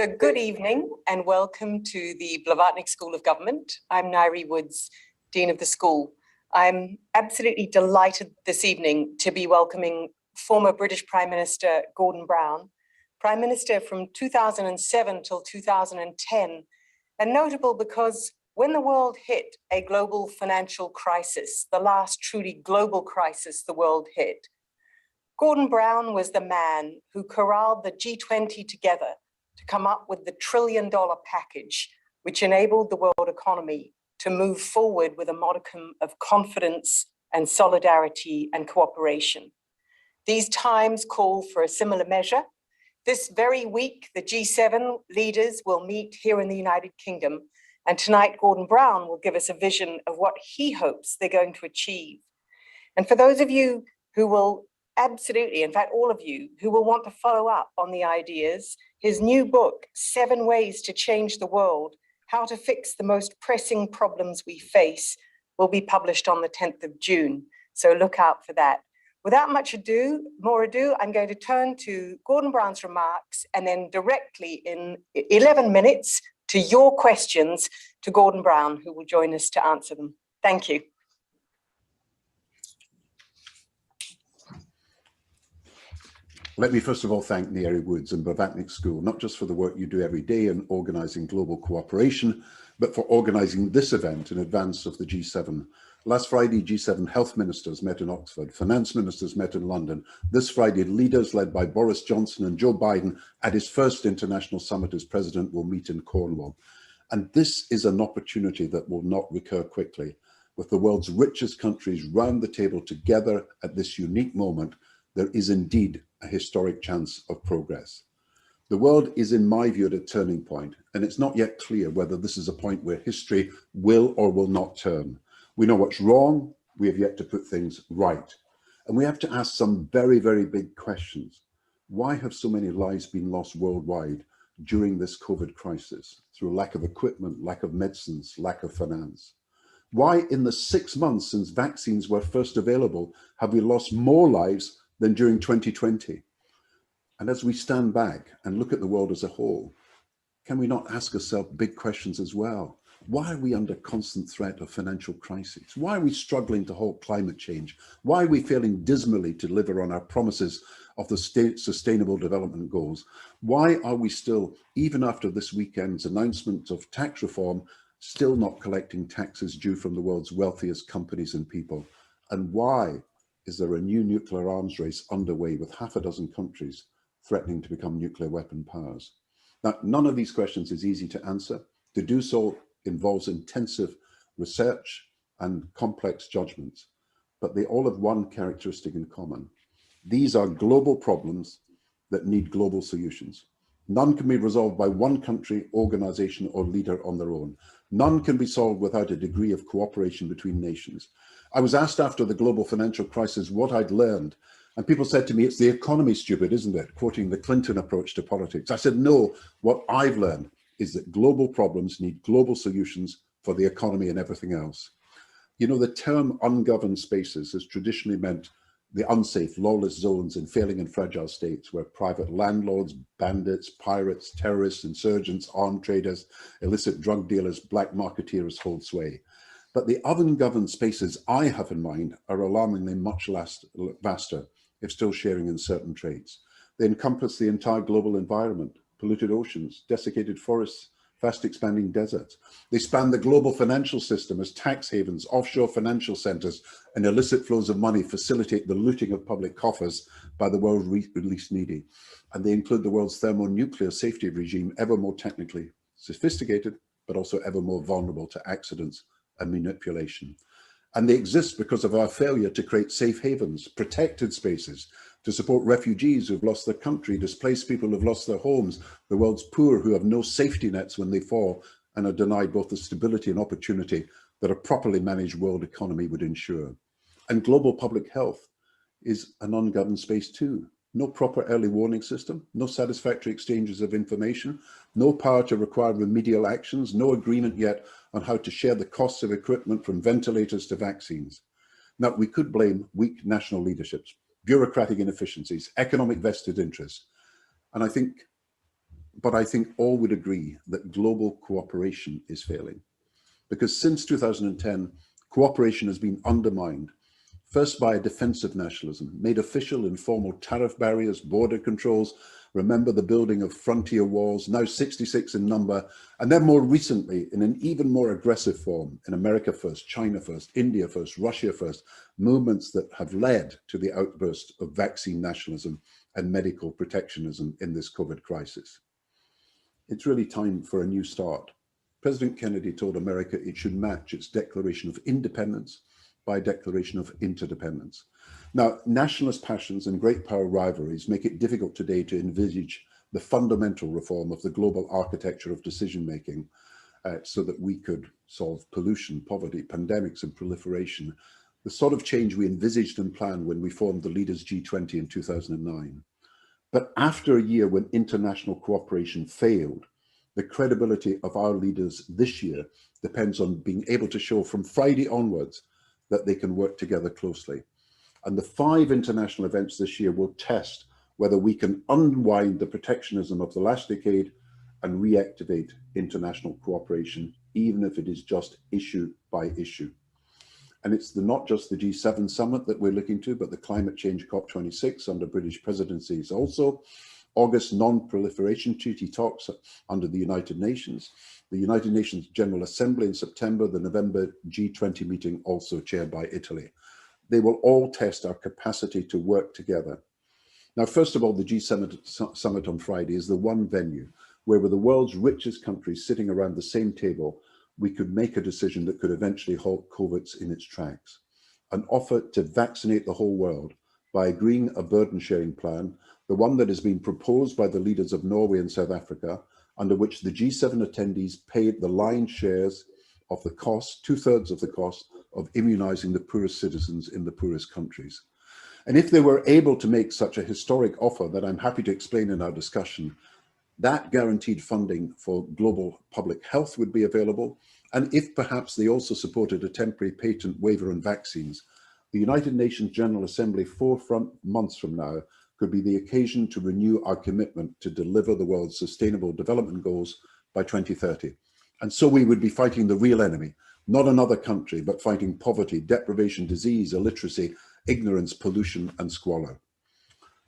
So good evening and welcome to the Blavatnik School of Government. I'm Ngaire Woods, Dean of the school. I'm absolutely delighted this evening to be welcoming former British Prime Minister Gordon Brown, Prime Minister from 2007 till 2010, and notable because when the world hit a global financial crisis, the last truly global crisis the world hit, Gordon Brown was the man who corralled the G20 together to come up with the $1 trillion package, which enabled the world economy to move forward with a modicum of confidence and solidarity and cooperation. These times call for a similar measure. This very week, the G7 leaders will meet here in the United Kingdom, and tonight Gordon Brown will give us a vision of what he hopes they're going to achieve. And for those of you who will absolutely, in fact, all of you who will want to follow up on the ideas, his new book, 7 Ways to Change the World, How to Fix the Most Pressing Problems We Face, will be published on the 10th of June. So look out for that. Without more ado, I'm going to turn to Gordon Brown's remarks and then directly in 11 minutes to your questions to Gordon Brown, who will join us to answer them. Thank you. Let me first of all thank Ngaire Woods and Blavatnik School, not just for the work you do every day in organising global cooperation, but for organising this event in advance of the G7. Last Friday, G7 health ministers met in Oxford, finance ministers met in London. This Friday, leaders led by Boris Johnson and Joe Biden at his first international summit as president will meet in Cornwall. And this is an opportunity that will not recur quickly. With the world's richest countries round the table together at this unique moment, there is indeed a historic chance of progress. The world is, in my view, at a turning point, and it's not yet clear whether this is a point where history will or will not turn. We know what's wrong, we have yet to put things right. And we have to ask some very, very big questions. Why have so many lives been lost worldwide during this COVID crisis through lack of equipment, lack of medicines, lack of finance? Why in the 6 months since vaccines were first available have we lost more lives than during 2020? And as we stand back and look at the world as a whole, can we not ask ourselves big questions as well? Why are we under constant threat of financial crises? Why are we struggling to halt climate change? Why are we failing dismally to deliver on our promises of the Sustainable Development Goals? Why are we still, even after this weekend's announcement of tax reform, still not collecting taxes due from the world's wealthiest companies and people? And why is there a new nuclear arms race underway with half a dozen countries threatening to become nuclear weapon powers? Now, none of these questions is easy to answer. To do so involves intensive research and complex judgments, but they all have one characteristic in common. These are global problems that need global solutions. None can be resolved by one country, organization, or leader on their own. None can be solved without a degree of cooperation between nations. I was asked after the global financial crisis what I'd learned, and people said to me, it's the economy, stupid, isn't it? Quoting the Clinton approach to politics. I said, no, what I've learned is that global problems need global solutions for the economy and everything else. You know, the term ungoverned spaces has traditionally meant the unsafe, lawless zones in failing and fragile states where private landlords, bandits, pirates, terrorists, insurgents, armed traders, illicit drug dealers, black marketeers hold sway. But the ungoverned spaces I have in mind are alarmingly much vaster, if still sharing in certain traits. They encompass the entire global environment, polluted oceans, desiccated forests, fast expanding deserts. They span the global financial system as tax havens, offshore financial centers, and illicit flows of money facilitate the looting of public coffers by the world's least needy. And they include the world's thermonuclear safety regime, ever more technically sophisticated, but also ever more vulnerable to accidents and manipulation. And they exist because of our failure to create safe havens, protected spaces, to support refugees who've lost their country, displaced people who've lost their homes, the world's poor who have no safety nets when they fall and are denied both the stability and opportunity that a properly managed world economy would ensure. And global public health is an ungoverned space too. No proper early warning system, no satisfactory exchanges of information, no power to require remedial actions, no agreement yet on how to share the costs of equipment from ventilators to vaccines. Now, we could blame weak national leaderships, bureaucratic inefficiencies, economic vested interests. And I think but I think all would agree that global cooperation is failing. Because since 2010, cooperation has been undermined, first by a defensive nationalism, made official in formal tariff barriers, border controls, remember the building of frontier walls, now 66 in number, and then more recently in an even more aggressive form in America first, China first, India first, Russia first, movements that have led to the outburst of vaccine nationalism and medical protectionism in this COVID crisis. It's really time for a new start. President Kennedy told America it should match its declaration of independence by a declaration of interdependence. Now, nationalist passions and great power rivalries make it difficult today to envisage the fundamental reform of the global architecture of decision-making so that we could solve pollution, poverty, pandemics and proliferation, the sort of change we envisaged and planned when we formed the Leaders G20 in 2009. But after a year when international cooperation failed, the credibility of our leaders this year depends on being able to show from Friday onwards that they can work together closely. And the 5 international events this year will test whether we can unwind the protectionism of the last decade and reactivate international cooperation, even if it is just issue by issue. And it's not just the G7 summit that we're looking to, but the climate change COP26 under British presidency is also. August non-proliferation treaty talks under the United Nations, the United Nations General Assembly in September, the November G20 meeting also chaired by Italy. They will all test our capacity to work together. Now, first of all, the G7 summit on Friday is the one venue where with the world's richest countries sitting around the same table, we could make a decision that could eventually halt COVID in its tracks. An offer to vaccinate the whole world by agreeing a burden sharing plan, the one that has been proposed by the leaders of Norway and South Africa, under which the G7 attendees paid the lion's shares of the cost, 2/3 of the cost of immunizing the poorest citizens in the poorest countries. And if they were able to make such a historic offer that I'm happy to explain in our discussion, that guaranteed funding for global public health would be available. And if perhaps they also supported a temporary patent waiver on vaccines, the United Nations General Assembly 4 months from now could be the occasion to renew our commitment to deliver the world's sustainable development goals by 2030. And so we would be fighting the real enemy, not another country, but fighting poverty, deprivation, disease, illiteracy, ignorance, pollution, and squalor.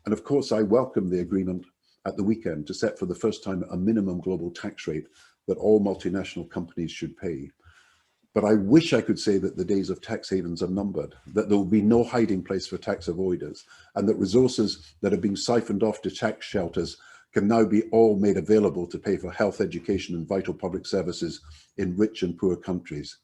And of course, I welcome the agreement at the weekend to set for the first time a minimum global tax rate that all multinational companies should pay. But I wish I could say that the days of tax havens are numbered, that there will be no hiding place for tax avoiders, and that resources that are being siphoned off to tax shelters can now be all made available to pay for health, education, and vital public services in rich and poor countries.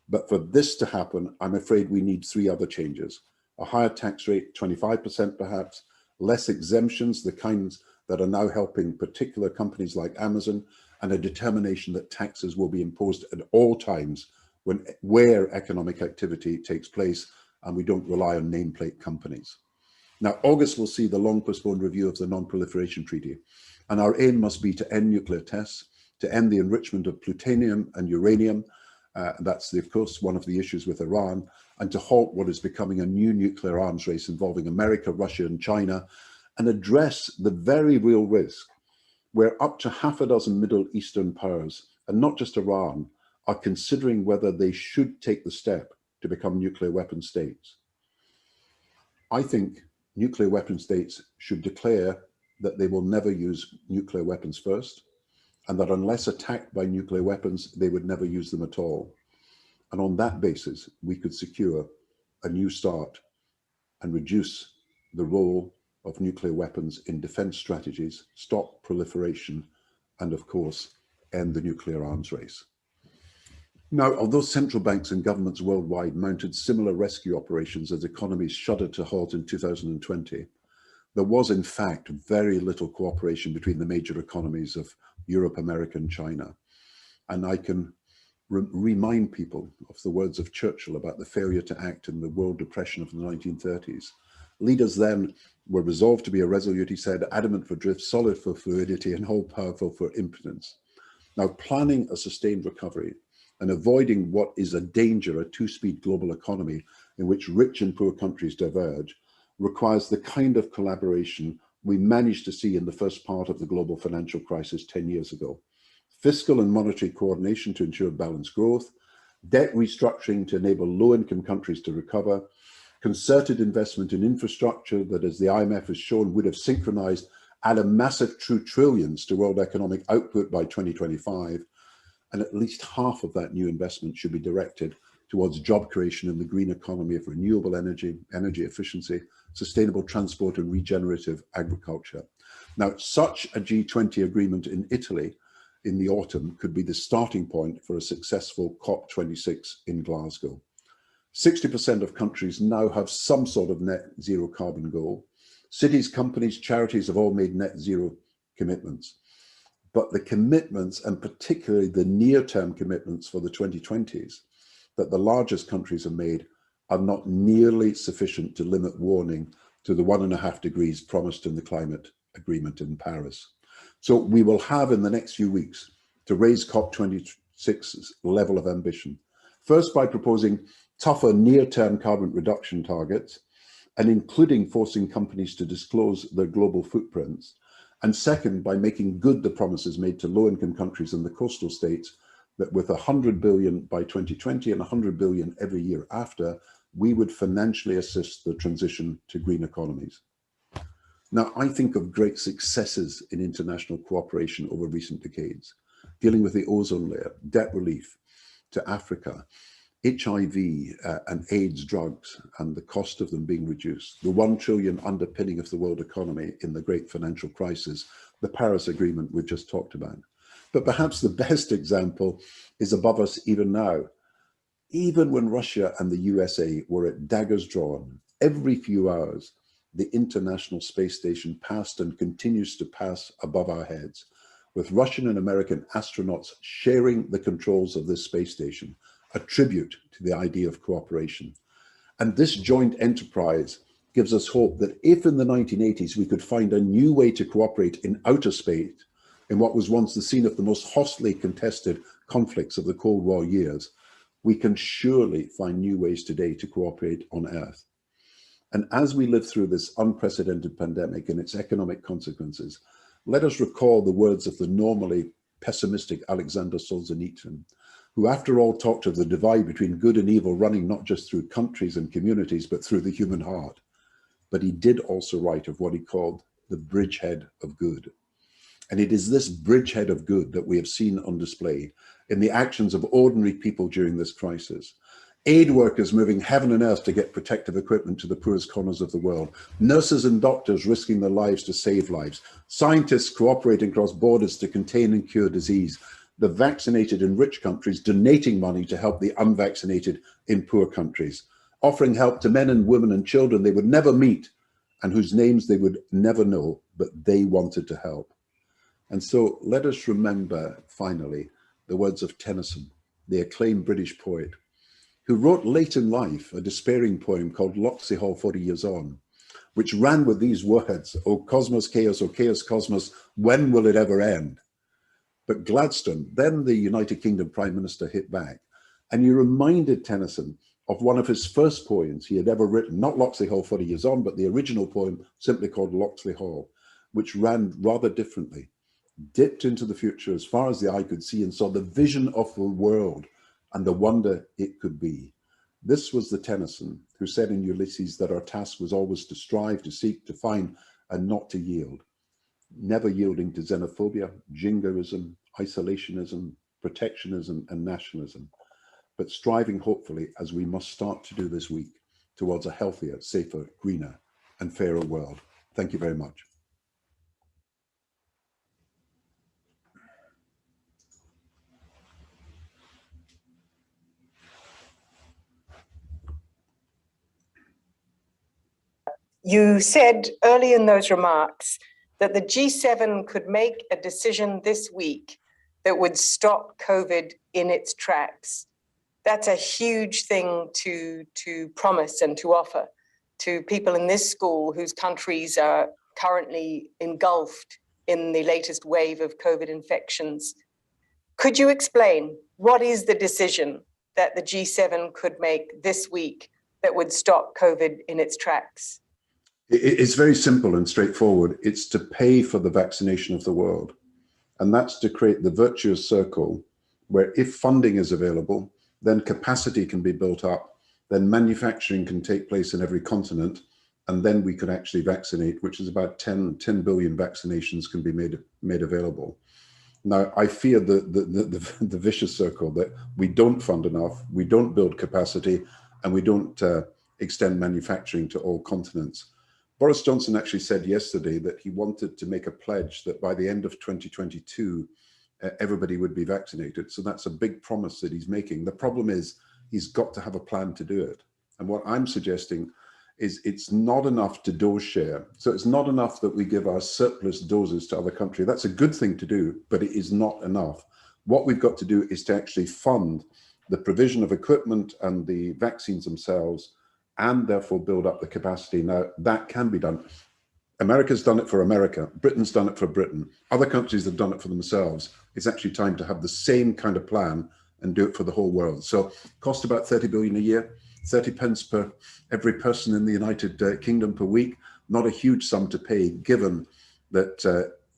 But for this to happen, I'm afraid we need 3 other changes. A higher tax rate, 25% perhaps, less exemptions, the kinds that are now helping particular companies like Amazon, and a determination that taxes will be imposed at all times where economic activity takes place, and we don't rely on nameplate companies. Now, August will see the long postponed review of the Non-Proliferation Treaty, and our aim must be to end nuclear tests, to end the enrichment of plutonium and uranium, that's of course one of the issues with Iran, and to halt what is becoming a new nuclear arms race involving America, Russia and China, and address the very real risk where up to 6 Middle Eastern powers, and not just Iran, are considering whether they should take the step to become nuclear weapon states. I think nuclear weapon states should declare that they will never use nuclear weapons first, and that unless attacked by nuclear weapons, they would never use them at all. And on that basis, we could secure a new start and reduce the role of nuclear weapons in defense strategies, stop proliferation, and of course, end the nuclear arms race. Now, although central banks and governments worldwide mounted similar rescue operations as economies shuddered to halt in 2020, there was in fact very little cooperation between the major economies of Europe, America, and China. And I can remind people of the words of Churchill about the failure to act in the world depression of the 1930s. Leaders then were resolved to be irresolute, he said, adamant for drift, solid for fluidity, and all-powerful for impotence. Now, planning a sustained recovery and avoiding what is a danger, a 2-speed global economy in which rich and poor countries diverge, requires the kind of collaboration we managed to see in the first part of the global financial crisis 10 years ago. Fiscal and monetary coordination to ensure balanced growth, debt restructuring to enable low-income countries to recover, concerted investment in infrastructure that, as the IMF has shown, would have synchronized at a massive true trillions to world economic output by 2025, and at least half of that new investment should be directed towards job creation in the green economy of renewable energy, energy efficiency, sustainable transport and regenerative agriculture. Now, such a G20 agreement in Italy in the autumn could be the starting point for a successful COP26 in Glasgow. 60% of countries now have some sort of net zero carbon goal. Cities, companies, charities have all made net zero commitments. But the commitments, and particularly the near-term commitments for the 2020s, that the largest countries have made are not nearly sufficient to limit warming to the 1.5 degrees promised in the climate agreement in Paris. So we will have in the next few weeks to raise COP26's level of ambition. First, by proposing tougher near-term carbon reduction targets, and including forcing companies to disclose their global footprints. And second, by making good the promises made to low-income countries and the coastal states that with 100 billion by 2020 and 100 billion every year after, we would financially assist the transition to green economies. Now, I think of great successes in international cooperation over recent decades, dealing with the ozone layer, debt relief to Africa, HIV and AIDS drugs and the cost of them being reduced, the 1 trillion underpinning of the world economy in the great financial crisis, the Paris Agreement we've just talked about. But perhaps the best example is above us even now. Even when Russia and the USA were at daggers drawn, every few hours, the International Space Station passed and continues to pass above our heads, with Russian and American astronauts sharing the controls of this space station, a tribute to the idea of cooperation. And this joint enterprise gives us hope that if in the 1980s we could find a new way to cooperate in outer space, in what was once the scene of the most hotly contested conflicts of the Cold War years, we can surely find new ways today to cooperate on Earth. And as we live through this unprecedented pandemic and its economic consequences, let us recall the words of the normally pessimistic Alexander Solzhenitsyn, who after all talked of the divide between good and evil running not just through countries and communities, but through the human heart. But he did also write of what he called the bridgehead of good. And it is this bridgehead of good that we have seen on display in the actions of ordinary people during this crisis. Aid workers moving heaven and earth to get protective equipment to the poorest corners of the world. Nurses and doctors risking their lives to save lives. Scientists cooperating across borders to contain and cure disease. The vaccinated in rich countries donating money to help the unvaccinated in poor countries. Offering help to men and women and children they would never meet and whose names they would never know, but they wanted to help. And so let us remember, finally, the words of Tennyson, the acclaimed British poet, who wrote late in life a despairing poem called Locksley Hall 40 Years On, which ran with these words, O chaos, cosmos, when will it ever end? But Gladstone, then the United Kingdom Prime Minister, hit back, and he reminded Tennyson of one of his first poems he had ever written, not Locksley Hall 40 Years On, but the original poem simply called Locksley Hall, which ran rather differently, dipped into the future as far as the eye could see and saw the vision of the world and the wonder it could be. This was the Tennyson who said in Ulysses that our task was always to strive, to seek, to find, and not to yield, never yielding to xenophobia, jingoism, isolationism, protectionism, and nationalism, but striving hopefully, as we must start to do this week, towards a healthier, safer, greener, and fairer world. Thank you very much. You said early in those remarks that the G7 could make a decision this week that would stop COVID in its tracks. That's a huge thing to promise and to offer to people in this school whose countries are currently engulfed in the latest wave of COVID infections. Could you explain what is the decision that the G7 could make this week that would stop COVID in its tracks? It's very simple and straightforward. It's to pay for the vaccination of the world. And that's to create the virtuous circle where if funding is available, then capacity can be built up, then manufacturing can take place in every continent, and then we could actually vaccinate, which is about 10 billion vaccinations can be made available. Now, I fear the vicious circle that we don't fund enough, we don't build capacity, and we don't extend manufacturing to all continents. Boris Johnson actually said yesterday that he wanted to make a pledge that by the end of 2022, everybody would be vaccinated. So that's a big promise that he's making. The problem is he's got to have a plan to do it. And what I'm suggesting is it's not enough to dose share. So it's not enough that we give our surplus doses to other countries. That's a good thing to do, but it is not enough. What we've got to do is to actually fund the provision of equipment and the vaccines themselves, and therefore build up the capacity. Now, that can be done. America's done it for America. Britain's done it for Britain. Other countries have done it for themselves. It's actually time to have the same kind of plan and do it for the whole world. So cost about 30 billion a year, 30 pence per every person in the United Kingdom per week. Not a huge sum to pay, given that,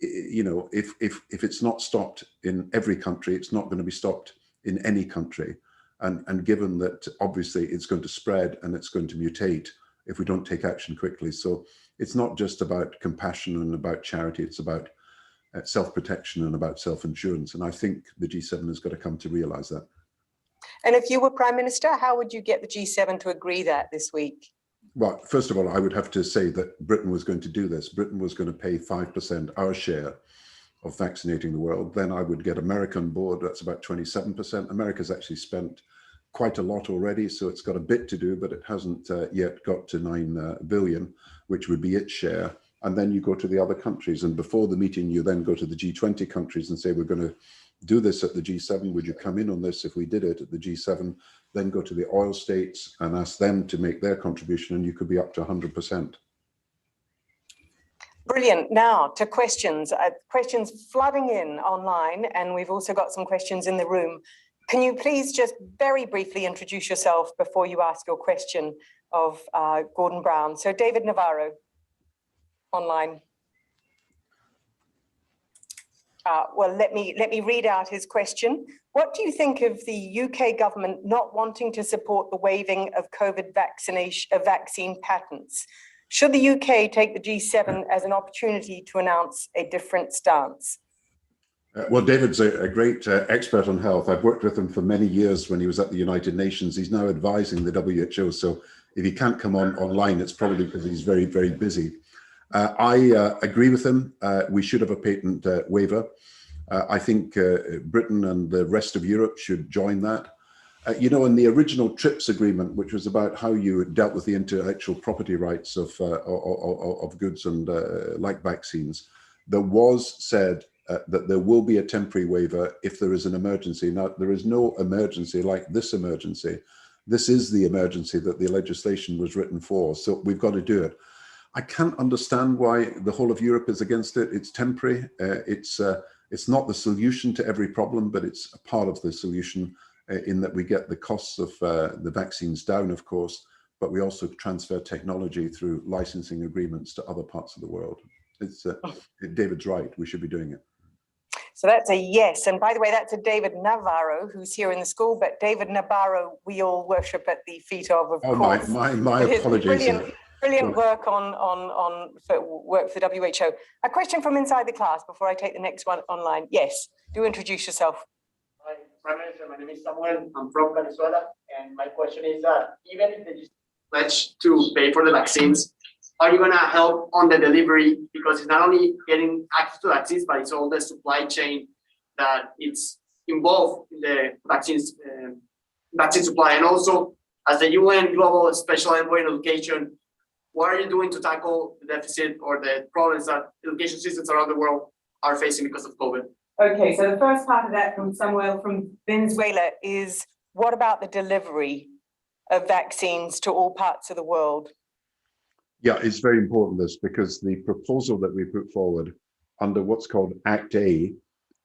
you know, if it's not stopped in every country, it's not going to be stopped in any country. And given that obviously it's going to spread and it's going to mutate if we don't take action quickly. So it's not just about compassion and about charity, it's about self-protection and about self-insurance. And I think the G7 has got to come to realize that. And if you were Prime Minister, how would you get the G7 to agree that this week? Well, first of all, I would have to say that Britain was going to do this. Britain was going to pay 5%, our share of vaccinating the world. Then I would get America on board. That's about 27%. America's actually spent quite a lot already, so it's got a bit to do, but it hasn't yet got to 9 billion, which would be its share. And then you go to the other countries. And before the meeting, you then go to the G20 countries and say, we're going to do this at the G7. Would you come in on this if we did it at the G7? Then go to the oil states and ask them to make their contribution, and you could be up to 100%. Brilliant. Now to questions. Questions flooding in online, and we've also got some questions in the room. Can you please just very briefly introduce yourself before you ask your question of Gordon Brown? So David Navarro, online. Well, let me read out his question. What do you think of the UK government not wanting to support the waiving of COVID vaccine patents? Should the UK take the G7 as an opportunity to announce a different stance? Well, David's a great expert on health. I've worked with him for many years when he was at the United Nations. He's now advising the WHO. So if he can't come online, it's probably because he's very, very busy. I agree with him. We should have a patent waiver. I think Britain and the rest of Europe should join that. You know, in the original TRIPS agreement, which was about how you dealt with the intellectual property rights of goods and like vaccines, there was said that there will be a temporary waiver if there is an emergency. Now, there is no emergency like this emergency. This is the emergency that the legislation was written for. So we've got to do it. I can't understand why the whole of Europe is against it. It's temporary. It's not the solution to every problem, but it's a part of the solution in that we get the costs of the vaccines down, of course, but we also transfer technology through licensing agreements to other parts of the world. It's David's right. We should be doing it. So that's a yes. And by the way, that's a David Navarro who's here in the school, but David Navarro, we all worship at the feet of course. My apologies. Brilliant work work for the WHO. A question from inside the class before I take the next one online. Yes, do introduce yourself. Hi, Prime Minister, my name is Samuel. I'm from Venezuela, and my question is that even if they just pledge to pay for the vaccines, are you going to help on the delivery? Because it's not only getting access to vaccines, but it's all the supply chain that it's involved in the vaccine supply. And also, as the UN Global Special Envoy in Education, what are you doing to tackle the deficit or the problems that education systems around the world are facing because of COVID? Okay, so the first part of that from Samuel from Venezuela is, what about the delivery of vaccines to all parts of the world? Yeah, it's very important, this, because the proposal that we put forward under what's called Act A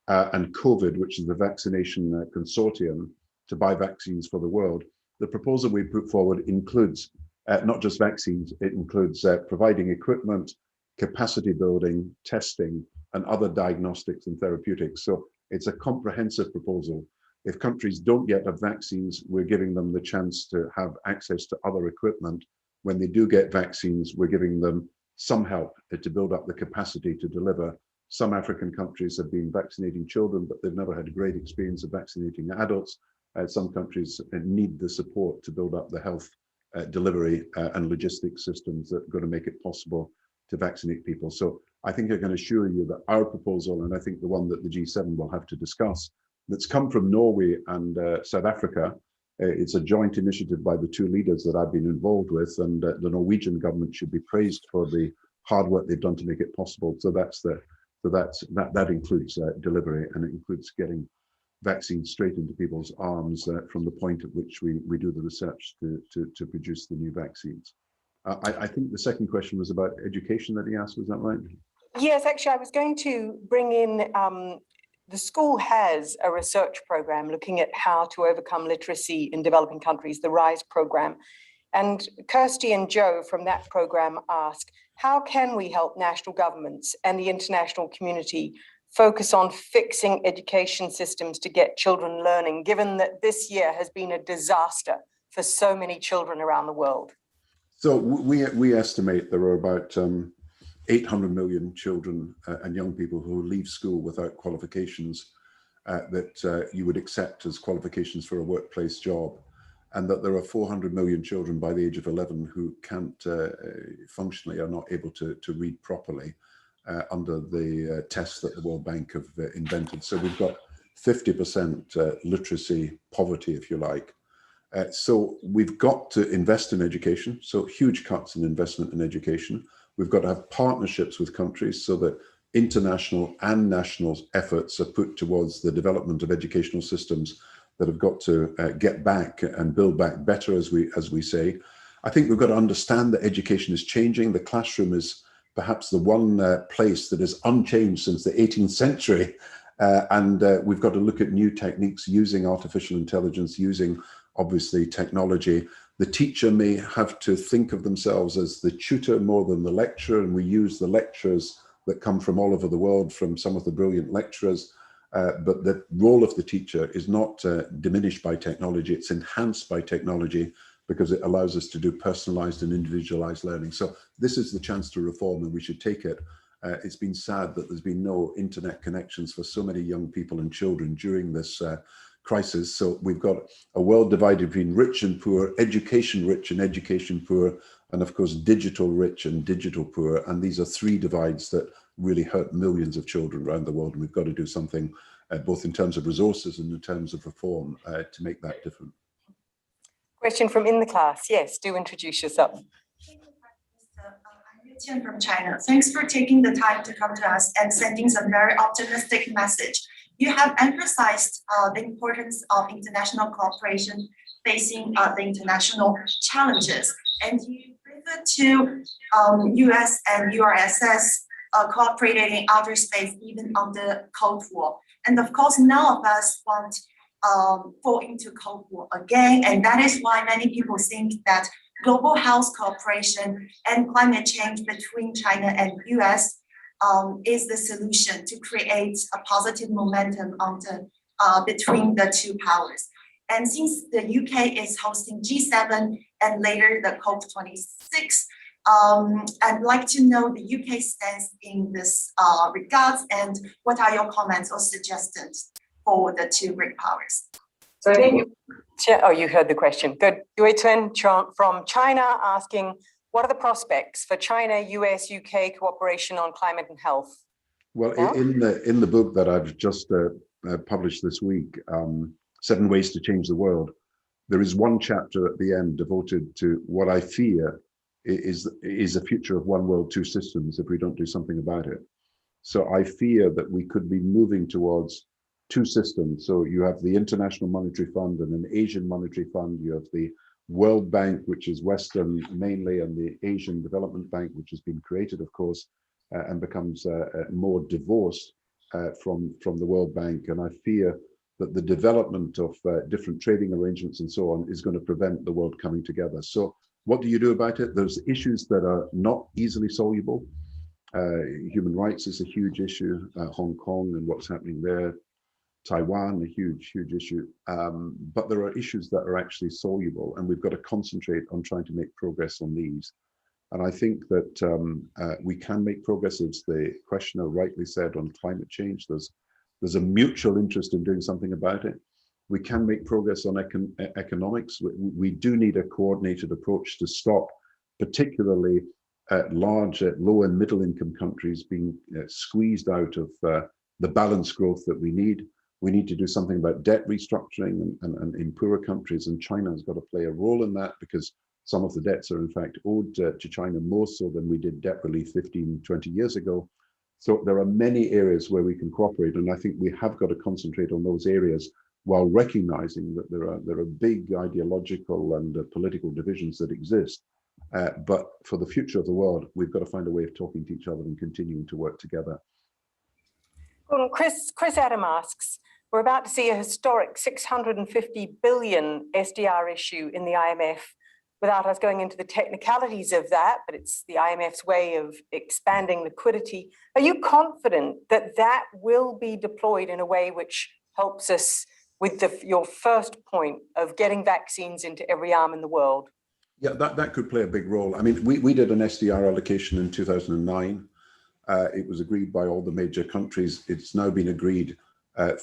and COVID, which is the vaccination consortium to buy vaccines for the world, the proposal we put forward includes not just vaccines, it includes providing equipment, capacity building, testing, and other diagnostics and therapeutics. So it's a comprehensive proposal. If countries don't yet have vaccines, we're giving them the chance to have access to other equipment. When they do get vaccines, we're giving them some help to build up the capacity to deliver. Some African countries have been vaccinating children, but they've never had a great experience of vaccinating adults. Some countries need the support to build up the health delivery and logistics systems that are going to make it possible to vaccinate people. So I think I can assure you that our proposal, and I think the one that the G7 will have to discuss, that's come from Norway and South Africa, it's a joint initiative by the two leaders that I've been involved with, and the Norwegian government should be praised for the hard work they've done to make it possible. So that includes delivery, and it includes getting vaccines straight into people's arms from the point at which we do the research to produce the new vaccines. I think the second question was about education that he asked, was that right? Yes, actually, I was going to bring in, the school has a research program looking at how to overcome literacy in developing countries, the RISE program. And Kirsty and Joe from that program ask, how can we help national governments and the international community focus on fixing education systems to get children learning, given that this year has been a disaster for so many children around the world? So we estimate there are about 800 million children and young people who leave school without qualifications that you would accept as qualifications for a workplace job, and that there are 400 million children by the age of 11 who can't functionally are not able to read properly under the tests that the World Bank have invented. So we've got 50% literacy poverty, if you like. So we've got to invest in education. So huge cuts in investment in education. We've got to have partnerships with countries so that international and national efforts are put towards the development of educational systems that have got to get back and build back better, as we say. I think we've got to understand that education is changing. The classroom is perhaps the one place that is unchanged since the 18th century. And we've got to look at new techniques using artificial intelligence, using obviously technology. The teacher may have to think of themselves as the tutor more than the lecturer, and we use the lecturers that come from all over the world from some of the brilliant lecturers. But the role of the teacher is not diminished by technology, it's enhanced by technology because it allows us to do personalized and individualized learning. So this is the chance to reform, and we should take it. It's been sad that there's been no internet connections for so many young people and children during this crisis. So we've got a world divided between rich and poor, education rich and education poor, and of course digital rich and digital poor. And these are three divides that really hurt millions of children around the world. And we've got to do something both in terms of resources and in terms of reform to make that different. Question from in the class. Yes, do introduce yourself. I'm from China. Thanks for taking the time to come to us and sending some very optimistic message. You have emphasized the importance of international cooperation facing the international challenges, and you refer to US and URSS cooperating in outer space even on the Cold War. And of course, none of us want fall into Cold War again, and that is why many people think that global health cooperation and climate change between China and US is the solution to create a positive momentum on the, between the two powers. And since the UK is hosting G7 and later the COP26, I'd like to know the UK stance in this regards, and what are your comments or suggestions for the two great powers? So I think, oh, you heard the question. Good. Yue Chen from China asking, what are the prospects for China, US, UK cooperation on climate and health? Well, in the book that I've just published this week, 7 Ways to Change the World, there is one chapter at the end devoted to what I fear is a future of one world, two systems if we don't do something about it. So I fear that we could be moving towards two systems. So you have the International Monetary Fund and an Asian Monetary Fund. You have the World Bank, which is Western mainly, and the Asian Development Bank, which has been created, of course, and becomes more divorced from the World Bank. And I fear that the development of different trading arrangements and so on is going to prevent the world coming together. So What do you do about it? There's issues that are not easily soluble. Human rights is a huge issue. Hong Kong and what's happening there. Taiwan, a huge issue. But there are issues that are actually soluble, and we've got to concentrate on trying to make progress on these. And I think that we can make progress, as the questioner rightly said, on climate change. There's a mutual interest in doing something about it. We can make progress on economics. We do need a coordinated approach to stop particularly large, low and middle income countries being squeezed out of the balanced growth that we need. We need to do something about debt restructuring and in poorer countries, and China has got to play a role in that, because some of the debts are in fact owed to China more so than we did debt relief 15, 20 years ago. So there are many areas where we can cooperate, and I think we have got to concentrate on those areas while recognizing that there are big ideological and political divisions that exist. But for the future of the world, we've got to find a way of talking to each other and continuing to work together. Well, Chris Adam asks, we're about to see a historic 650 billion SDR issue in the IMF. Without us going into the technicalities of that, but it's the IMF's way of expanding liquidity. Are you confident that that will be deployed in a way which helps us with your first point of getting vaccines into every arm in the world? Yeah, that could play a big role. I mean, we did an SDR allocation in 2009. It was agreed by all the major countries. It's now been agreed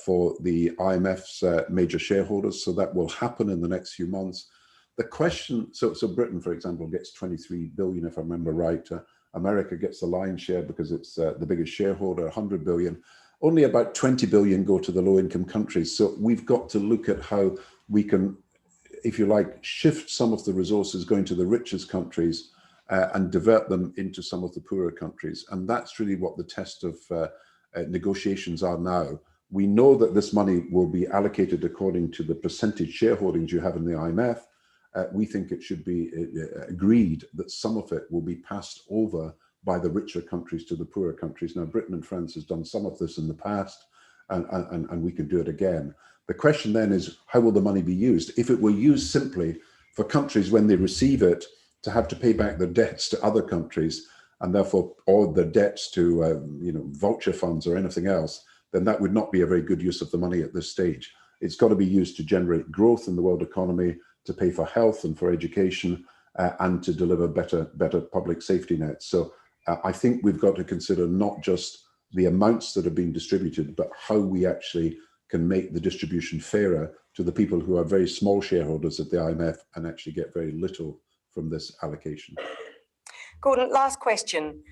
for the IMF's major shareholders, so that will happen in the next few months. The question, so Britain, for example, gets 23 billion, if I remember right. America gets the lion's share because it's the biggest shareholder, 100 billion. Only about 20 billion go to the low-income countries. So we've got to look at how we can, if you like, shift some of the resources going to the richest countries and divert them into some of the poorer countries. And that's really what the test of negotiations are now. We know that this money will be allocated according to the percentage shareholdings you have in the IMF. We think it should be agreed that some of it will be passed over by the richer countries to the poorer countries. Now, Britain and France has done some of this in the past, and we can do it again. The question then is, how will the money be used? If it were used simply for countries when they receive it to have to pay back their debts to other countries, and therefore all their debts to voucher funds or anything else, then that would not be a very good use of the money at this stage. It's got to be used to generate growth in the world economy, to pay for health and for education, and to deliver better public safety nets. So I think we've got to consider not just the amounts that are being distributed, but how we actually can make the distribution fairer to the people who are very small shareholders at the IMF and actually get very little from this allocation. Gordon, last question.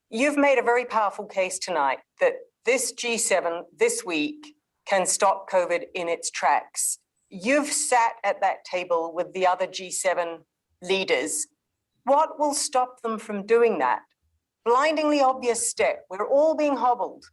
You've made a very powerful case tonight that this G7 this week can stop COVID in its tracks. You've sat at that table with the other G7 leaders. What will stop them from doing that? Blindingly obvious step. We're all being hobbled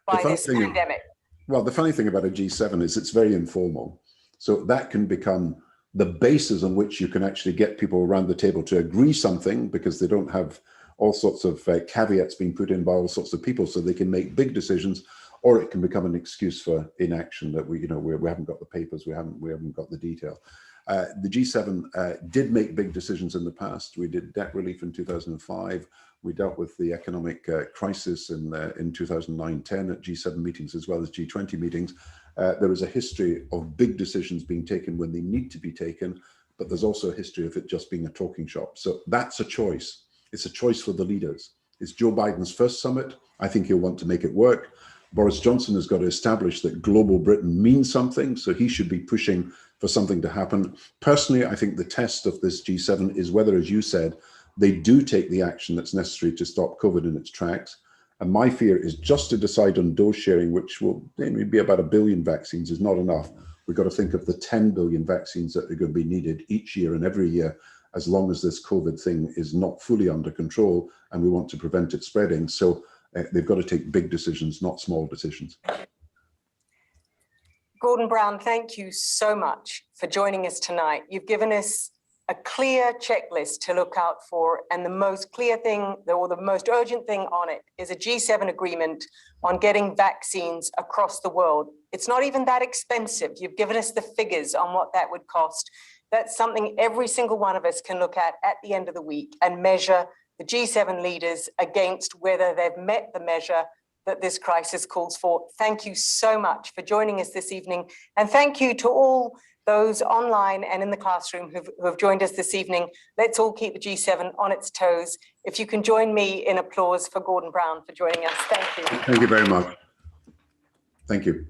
by this pandemic. Well, the funny thing about a G7 is it's very informal. So that can become the basis on which you can actually get people around the table to agree something, because they don't have all sorts of caveats being put in by all sorts of people, so they can make big decisions. Or it can become an excuse for inaction, that we haven't got the papers, we haven't got the detail. The G7 did make big decisions in the past. We did debt relief in 2005. We dealt with the economic crisis in 2009-10 at G7 meetings as well as G20 meetings. There is a history of big decisions being taken when they need to be taken, but there's also a history of it just being a talking shop. So that's a choice. It's a choice for the leaders. It's Joe Biden's first summit. I think he'll want to make it work. Boris Johnson has got to establish that global Britain means something, so he should be pushing for something to happen. Personally, I think the test of this G7 is whether, as you said, they do take the action that's necessary to stop COVID in its tracks. And my fear is just to decide on dose sharing, which will maybe be about 1 billion vaccines, is not enough. We've got to think of the 10 billion vaccines that are going to be needed each year and every year, as long as this COVID thing is not fully under control and we want to prevent it spreading. So they've got to take big decisions, not small decisions. Gordon Brown, thank you so much for joining us tonight. You've given us a clear checklist to look out for, and the most clear thing, or the most urgent thing on it, is a G7 agreement on getting vaccines across the world. It's not even that expensive. You've given us the figures on what that would cost. That's something every single one of us can look at the end of the week and measure the G7 leaders against whether they've met the measure that this crisis calls for. Thank you so much for joining us this evening. And thank you to all those online and in the classroom who have joined us this evening. Let's all keep the G7 on its toes. If you can join me in applause for Gordon Brown for joining us. Thank you. Thank you very much. Thank you.